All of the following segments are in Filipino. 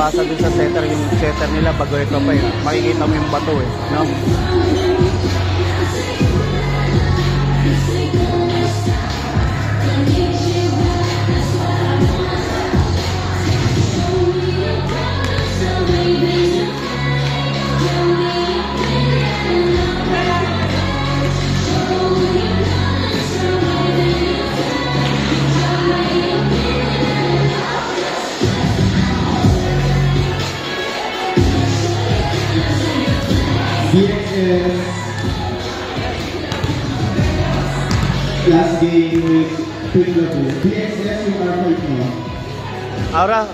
nabasa din sa setter, yung setter nila bago ito pa eh. Makikita mo yung bato eh, no? BXS last game with Piglabu. BXS yung R5 mo. Aura,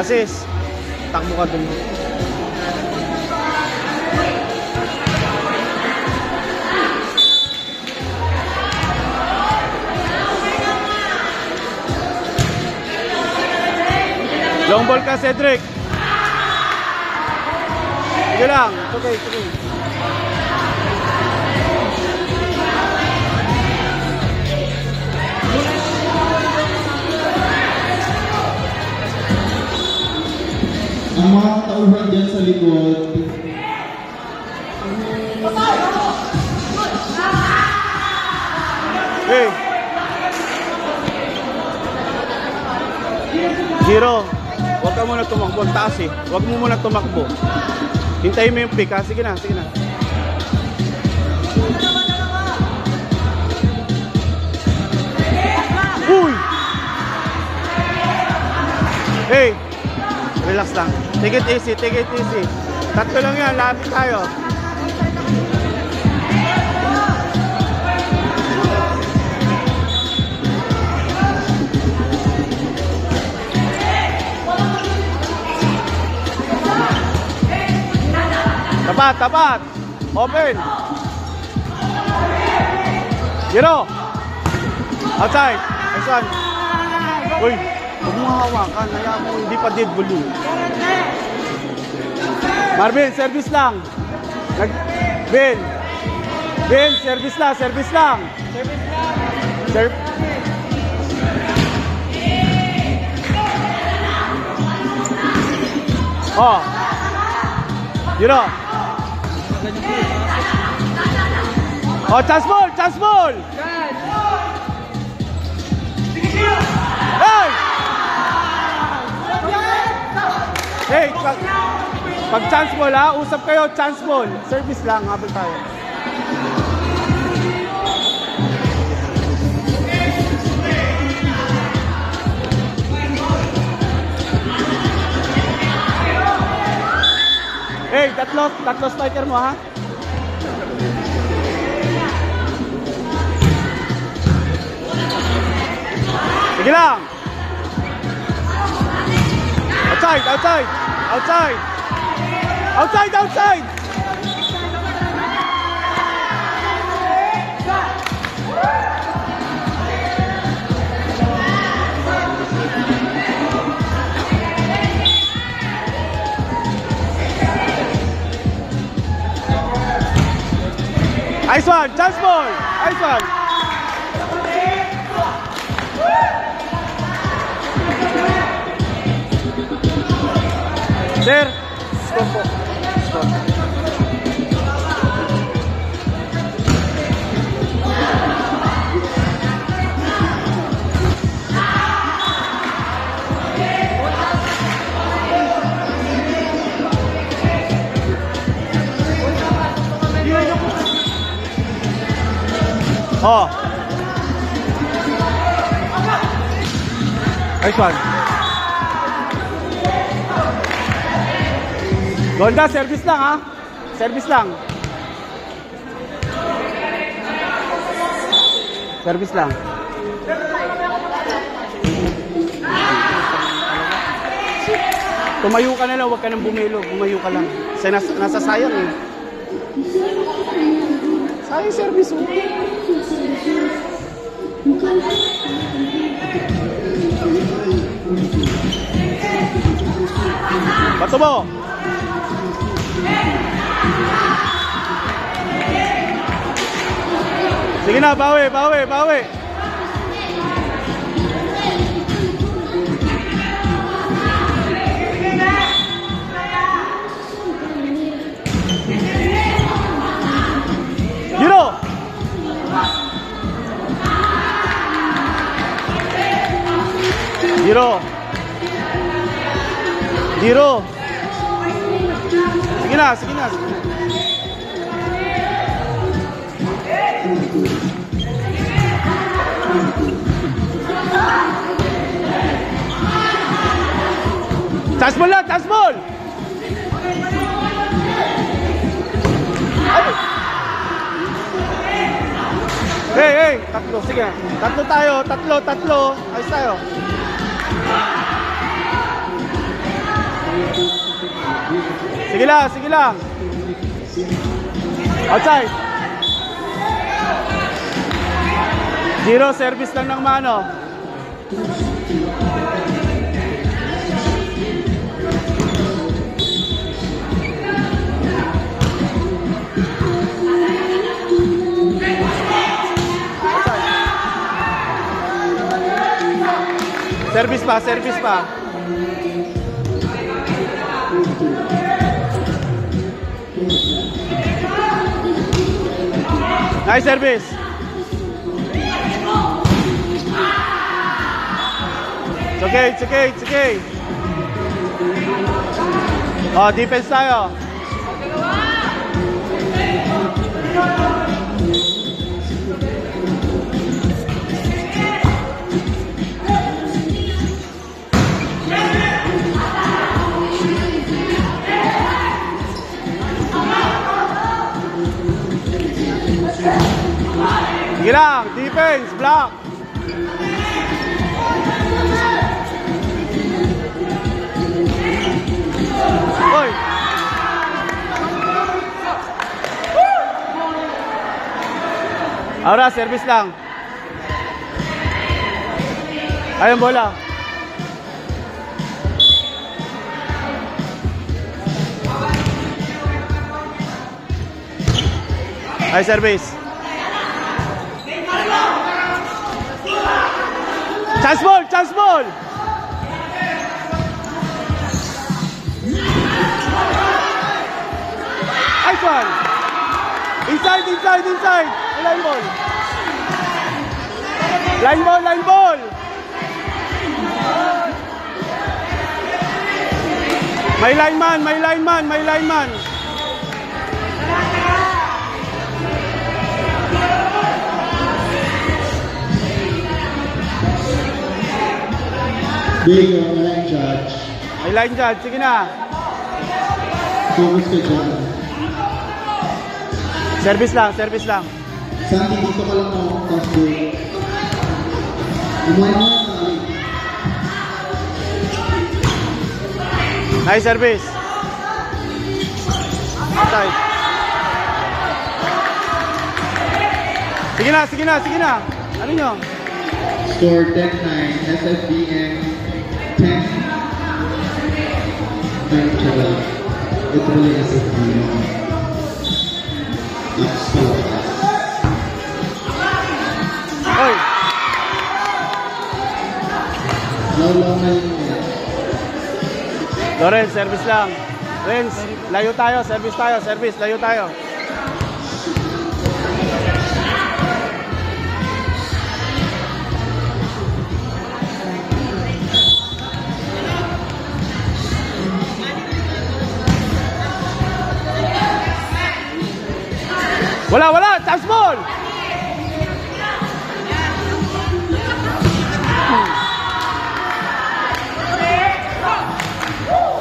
assist. Takbo ka dun. Long ball ka, Cedric. Sige lang. Okay, okay. Ang mga tauhan dyan sa likod. Hey. Zero. Huwag ka muna tumakbo. Ang taas eh. Huwag mo muna tumakbo. Hintayin mo yung pick ha. Sige na, sige na. Uy! Hey! Relax lang. Take it easy, take it easy. Tatlo lang yan, lapit tayo. Tapat, tapat. Open. Zero. Outside. Nice one. Uy, huwag mo hawakan. Hayaan mo, hindi pa dead ball yun. Marvin, service lang. Ben. Ben, service lang, service lang. Service lang. Oh. Zero. Oh, chance ball, chance ball. Hey! Hey, pag chance ball ha, usap kayo, chance ball. Service lang, habol tayo. Hey, tatlo striker mo ha. Sige lang. Outside, outside. Outside. Outside, outside. Nice one, chance ball. Nice one. Sir, stop po. Stop. Oh. Nice one. Golda, service lang ha. Service lang. Service lang. Tumayo ka na lang, huwag ka nang bumilo. Bumayo ka lang. Kasi nasa sayang eh. Sayang service oh. Bato mo. Sige na, bawi, bawi, bawi. Zero. Sige na, sige na, sige na. Chance ball lang, chance ball! Hey, hey, tatlo, sige. Tatlo tayo, tatlo. Ayos tayo. Sige lang, sige lang. Outside. Zero, service lang ng mano. Service pa, service pa. Nice service. It's okay, it's okay, it's okay. Oh, defense tayo. Sige lang, defense, block. Oy. Ahora, service lang. Ayun, bola. Ay, service. Chance ball, chance ball. Nice one. Inside, inside, inside. Line ball. Line ball, line ball. May lineman, may lineman, may lineman. Bingo, line judge. May line judge, sige na. Focus ka dyan. Service lang, service lang. Sandy, dito ka lang ako. Tapos break. Umuha mo lang tayo. Nice service. Outside. Sige na, sige na, sige na. Ano nyo? Score 10-9, SFBM 10. Ito pala yung SFBM. Oy. Lorenz, service lang. Lorenz, layo tayo, service tayo, service, layo tayo. Wala, wala, chance ball.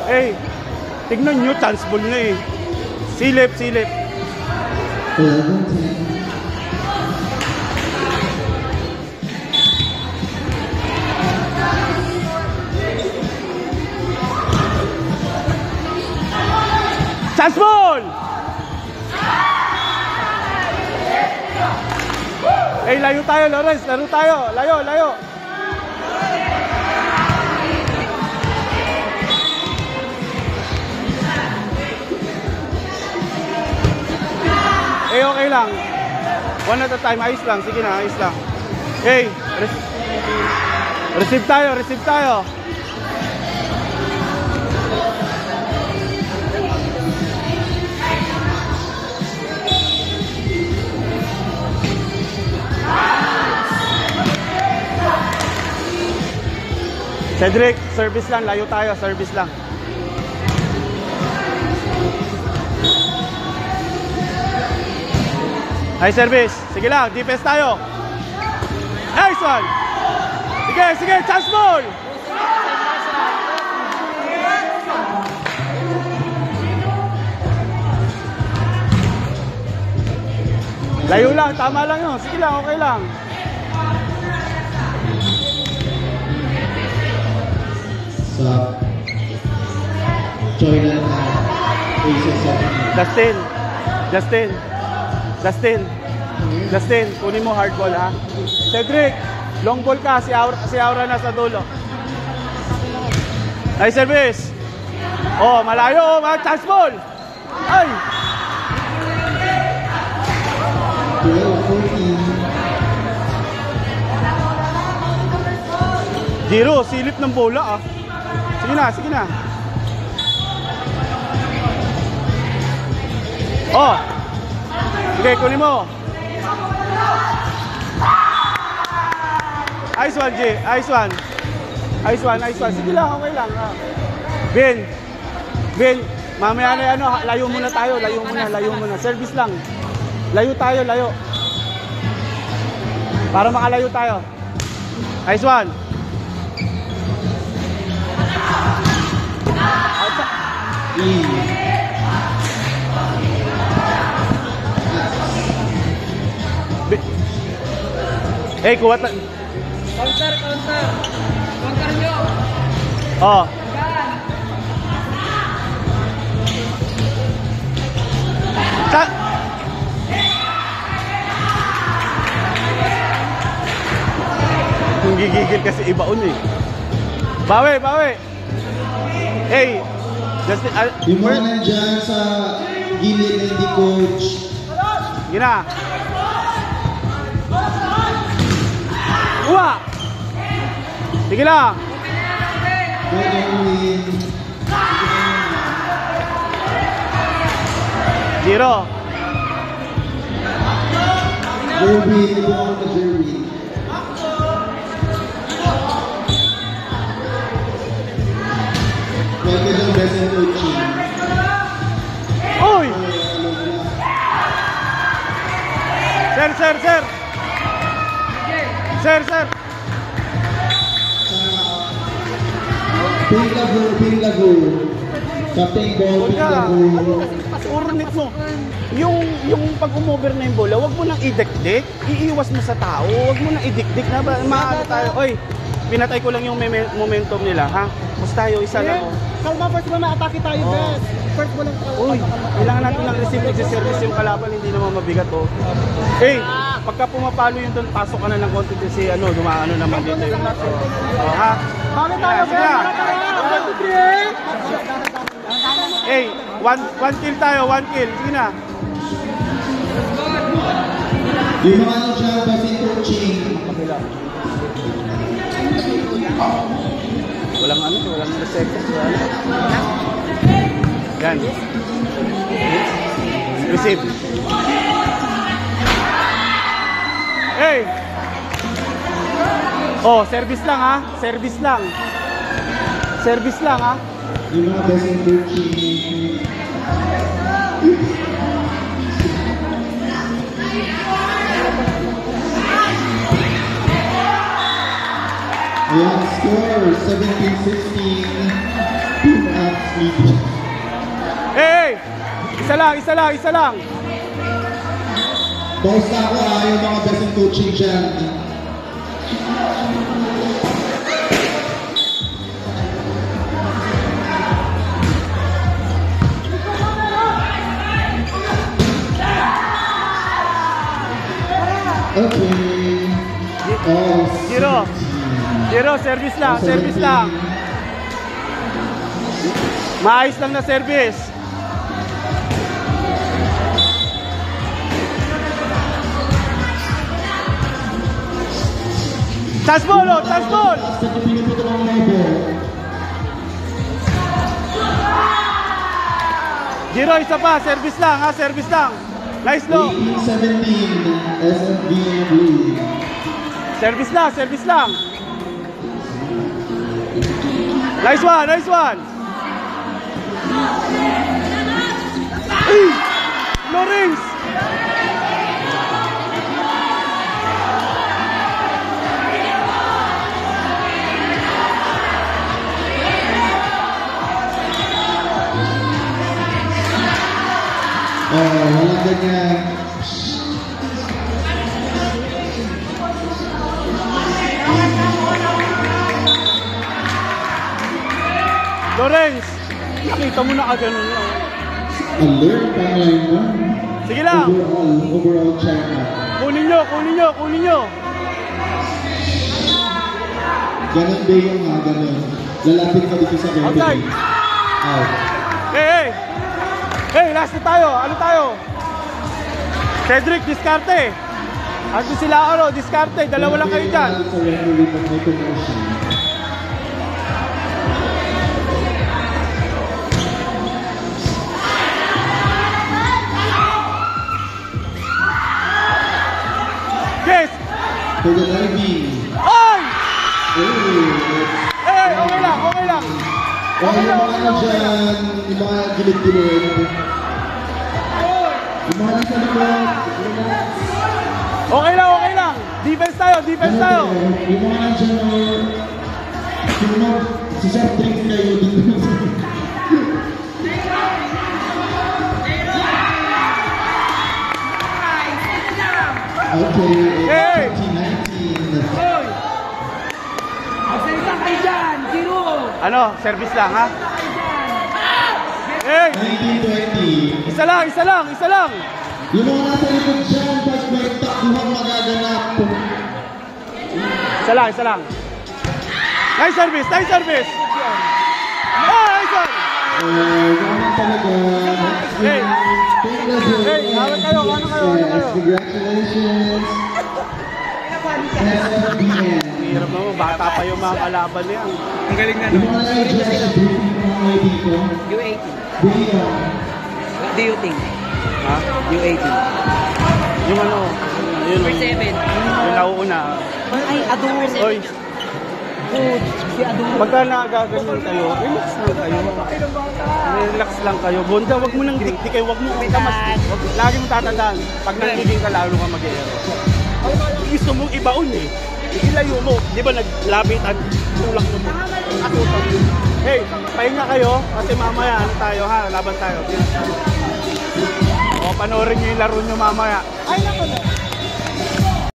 Eh, tignan nyo, chance ball na eh. Silip, silip. 11-10. Chance ball! Eh, layo tayo, Lawrence. Laro tayo. Layo, layo. Eh, okay lang. One at a time. Ayos lang. Sige na, ayos lang. Okay. Receive tayo, receive tayo. Cedric, service lang. Layo tayo. Service lang. High service. Sige lang, defense tayo. Nice one. Sige, sige, chance ball. Layo lang, tama lang yun. Sige lang, okay lang. So, join at Aces of Justin. Justin. Justin. Justin, kunin mo hard ball ha. Cedric, long ball ka. Si Aura na sa dulo. Nice service. Oh, malayo. Chance ball. Ay! 12-14. Giro, silip ng bola ah. Sige na, sige na. Oh. Sige, kunin mo. Ice one, G. Ice one. Ice one, ice one. Sige lang, okay lang. Ah. Ben, mamaya na ano, layo muna tayo, layo muna. Service lang. Layo tayo, layo. Para makalayo tayo. Ice one. Hey, kuha ta. Counter. Counter nyo. Oh. Gigigil kasi ibaon eh. Bawi. Hey, Justin, Yung mga nandyan sa gilid na hindi coach. Gina. Uwa. Sige lang. Gagawin. Zero. Jerwin, ito ako na Jerwin. Welcome ang best and coaching. Uy! Sir. Ping lago. Captain ball, ping lago. Urnit mo. Yung pag umover na yung bola, wag mo nang idikdik. Iiwas mo sa tao. Wag mo nang idikdik na maano tayo. Oy, pinatay ko lang yung momentum nila, ha? Basta tayo, isa lang. Kalma, first ball na atake tayo, best. First ball lang tayo. Uy, kailangan natin ng receive service yung kalaban, hindi naman mabigat, oh. Eh, pagka pumapalo yung doon, pasok ka na ng konti kasi dumaano naman dito yung oh, ha? Bakit tayo, Sige na. Eh, one kill tayo, one kill. Sige na. Yung mga nandyan, best and coaching. Walang receptor. Yan. Receive. Hey! Oh, service lang ha. Service lang ha. Yung mga best and coaching. Ayan, score 17-16. Team athlete. Hey! Isa lang. Basta ako yung mga best and coaching dyan. Okay. Oh, Zero, service lang. Maayos lang na service. Chance ball. Basta yung pinuputo ng lobo. Zero, isa pa, service lang. Nice low. 18-17, SFB Blue. Service lang. Nice one. Ay! Lawrence! ganyan. Lawrence, nakita mo na ganun lang. Alert, timeline ba? Sige lang. Overall check-up. Kunin nyo, kunin nyo, kunin nyo. Ganun ba yung ganun? Lalapit ka dito sa vertical. Outside. Out. Hey, hey. Hey, last na tayo. Ano tayo? Cedric, diskarte. Ano sila, diskarte. Dalawa lang kayo dyan. Sa referee pag may commotion. Yes! For the diving. Ay! Hey! Hey, okay lang, okay lang. Oh, yung mga ano dyan, yung mga gilid-gilid. Yung mga nasa likod. Okay lang, okay lang. Defense tayo, defense tayo. Yung mga nandyan, sino, si Chef Drink kayo dito. Okay, Hey! 2019. Magsalita kayo dyan! Zero! Ano, service lang, ha? Hey! 1920. Isa lang, isa lang, isa lang. Yung mga nasa likod dyan, pag may takbuhan magaganap. Isa lang, isa lang. Nice service, nice service. Ah, nice one. Ganun talaga. Hey! Congratulations. Hey, hawak kayo, ano kayo, ano kayo? Congratulations. SFBN. Hirap naman, bata pa yung mga kalaban niya. Ang galing na Yung mga nai-judge briefing mo ngayon dito. U18. Video. What do you think? Ha? U18. Yung ano, yun. Number 7. Yung nauuna. Ay, Ador. Oy, Good. Si Ador. pagka nagaganon kayo, relax lang kayo. Relax lang kayo. Bonda, wag mo nang dikdik, wag mo kamas. Lagi mo tatandaan, pag nangiging ka, lalo ka mag-error. Gusto mong ibaon eh. Ilayo mo. Di ba naglabitan? Tulak mo mo. Atutan. Hey, pahinga kayo kasi mamaya ano tayo ha, laban tayo. O, panoorin nyo yung laro nyo mamaya. Ay, naku na.